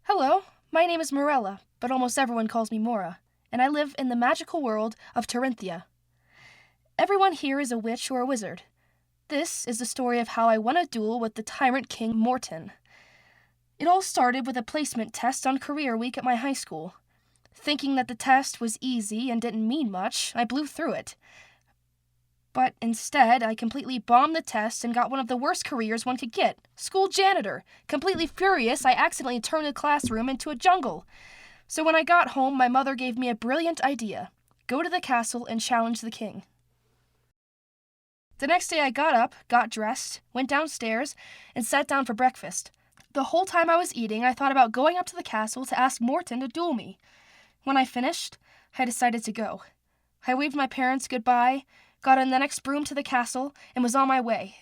Hello, my name is Morella, but almost everyone calls me Mora, and I live in the magical world of Tarinthia. Everyone here is a witch or a wizard. This is the story of how I won a duel with the tyrant King Morton. It all started with a placement test on career week at my high school. Thinking that the test was easy and didn't mean much, I blew through it. But instead, I completely bombed the test and got one of the worst careers one could get, school janitor. Completely furious, I accidentally turned the classroom into a jungle. So when I got home, my mother gave me a brilliant idea. Go to the castle and challenge the king. The next day I got up, got dressed, went downstairs, and sat down for breakfast. The whole time I was eating, I thought about going up to the castle to ask Morton to duel me. When I finished, I decided to go. I waved my parents goodbye, got in the next broom to the castle, and was on my way.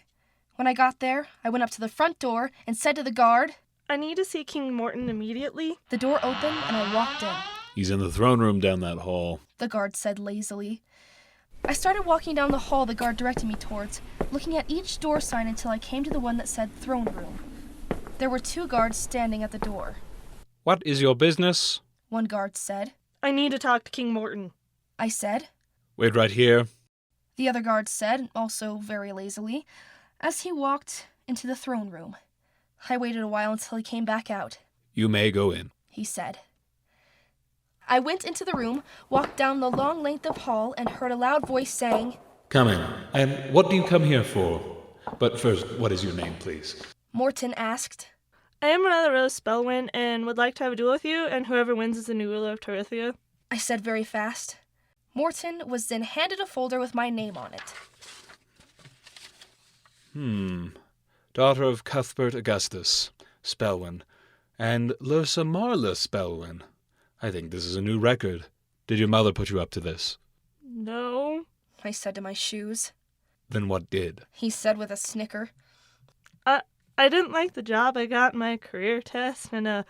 When I got there, I went up to the front door and said to the guard, "I need to see King Morton immediately." The door opened and I walked in. "He's in the throne room down that hall," the guard said lazily. I started walking down the hall the guard directed me towards, looking at each door sign until I came to the one that said throne room. There were 2 guards standing at the door. "What is your business?" One guard said. "I need to talk to King Morton." I said. "Wait right here." The other guard said, also very lazily, as he walked into the throne room. I waited a while until he came back out. "You may go in," he said. I went into the room, walked down the long length of hall, and heard a loud voice saying, "Come in. And what do you come here for? But first, what is your name, please?" Morton asked. "I am Morella Rose Spellwind and would like to have a duel with you, and whoever wins is the new ruler of Tarinthia." I said very fast. Morton was then handed a folder with my name on it. Daughter of Cuthbert Augustus Spellwyn and Lursa Marla Spellwyn. I think this is a new record. Did your mother put you up to this? "No." I said to my shoes. Then what did? He said with a snicker. I didn't like the job I got in my career test, and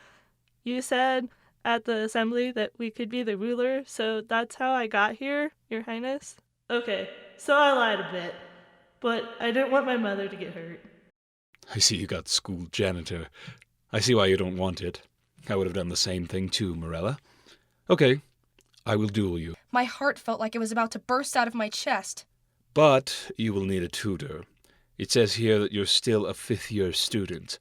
you said at the assembly that we could be the ruler, so that's how I got here, Your Highness." "Okay, so I lied a bit, but I didn't want my mother to get hurt." I see you got school janitor. I see why you don't want it. I would have done the same thing too, Morella. Okay, I will duel you. My heart felt like it was about to burst out of my chest. But you will need a tutor. It says here that you're still a 5th-year student.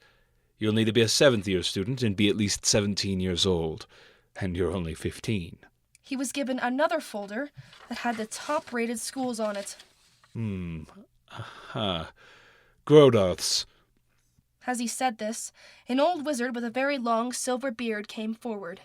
You'll need to be a 7th-year student and be at least 17 years old. And you're only 15. He was given another folder that had the top-rated schools on it. Grodauths. As he said this, an old wizard with a very long silver beard came forward.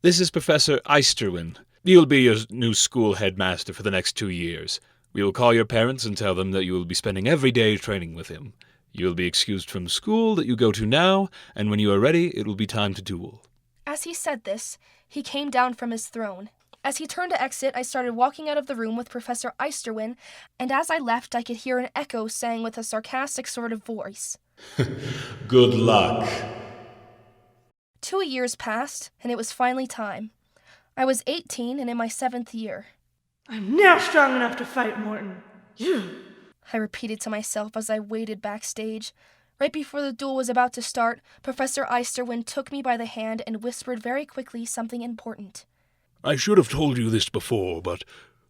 "This is Professor Eisterwin. You'll be your new school headmaster for the next 2 years. We will call your parents and tell them that you will be spending every day training with him. You will be excused from school that you go to now, and when you are ready, it will be time to duel." As he said this, he came down from his throne. As he turned to exit, I started walking out of the room with Professor Eisterwin, and as I left, I could hear an echo saying with a sarcastic sort of voice, "Good luck." 2 years passed, and it was finally time. I was 18 and in my 7th year. "I'm now strong enough to fight Morton. You." I repeated to myself as I waited backstage. Right before the duel was about to start, Professor Eisterwin took me by the hand and whispered very quickly something important. "I should have told you this before, but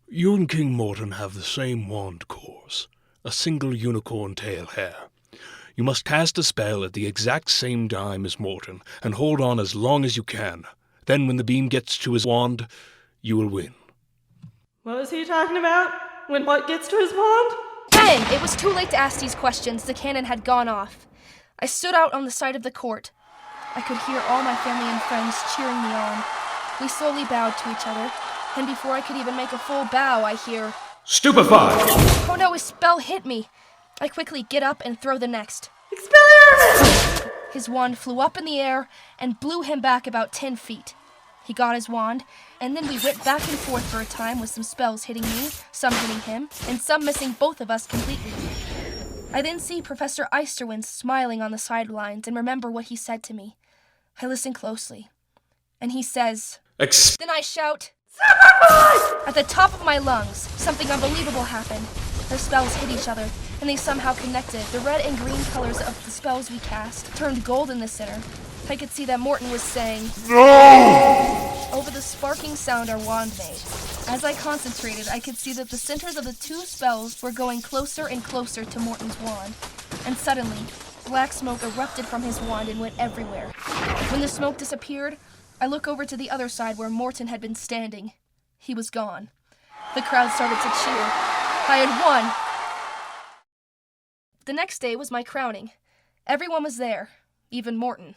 you and King Morton have the same wand course, a single unicorn tail hair. You must cast a spell at the exact same time as Morton, and hold on as long as you can. Then when the beam gets to his wand, you will win." What was he talking about? When what gets to his wand? Bang! It was too late to ask these questions. The cannon had gone off. I stood out on the side of the court. I could hear all my family and friends cheering me on. We slowly bowed to each other, and before I could even make a full bow, I hear, "Stupefied!" "Oh no, his spell hit me!" I quickly get up and throw the next. Expelliarmus! His wand flew up in the air and blew him back about 10 feet. He got his wand, and then we went back and forth for a time with some spells hitting me, some hitting him, and some missing both of us completely. I then see Professor Eisterwin smiling on the sidelines and remember what he said to me. I listen closely, and he says, Then I shout, At the top of my lungs, something unbelievable happened. The spells hit each other, and they somehow connected. The red and green colors of the spells we cast turned gold in the center. I could see that Morton was saying, "No!" Over the sparking sound our wand made. As I concentrated, I could see that the centers of the two spells were going closer and closer to Morton's wand. And suddenly, black smoke erupted from his wand and went everywhere. When the smoke disappeared, I look over to the other side where Morton had been standing. He was gone. The crowd started to cheer. I had won! The next day was my crowning. Everyone was there, even Morton.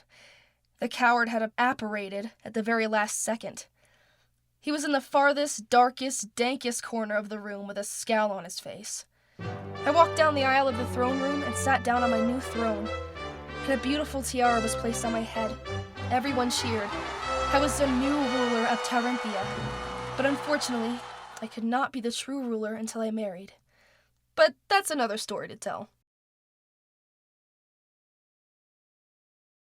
The coward had apparated at the very last second. He was in the farthest, darkest, dankest corner of the room with a scowl on his face. I walked down the aisle of the throne room and sat down on my new throne, and a beautiful tiara was placed on my head. Everyone cheered. I was the new ruler of Tarenthia, but unfortunately, I could not be the true ruler until I married. But that's another story to tell.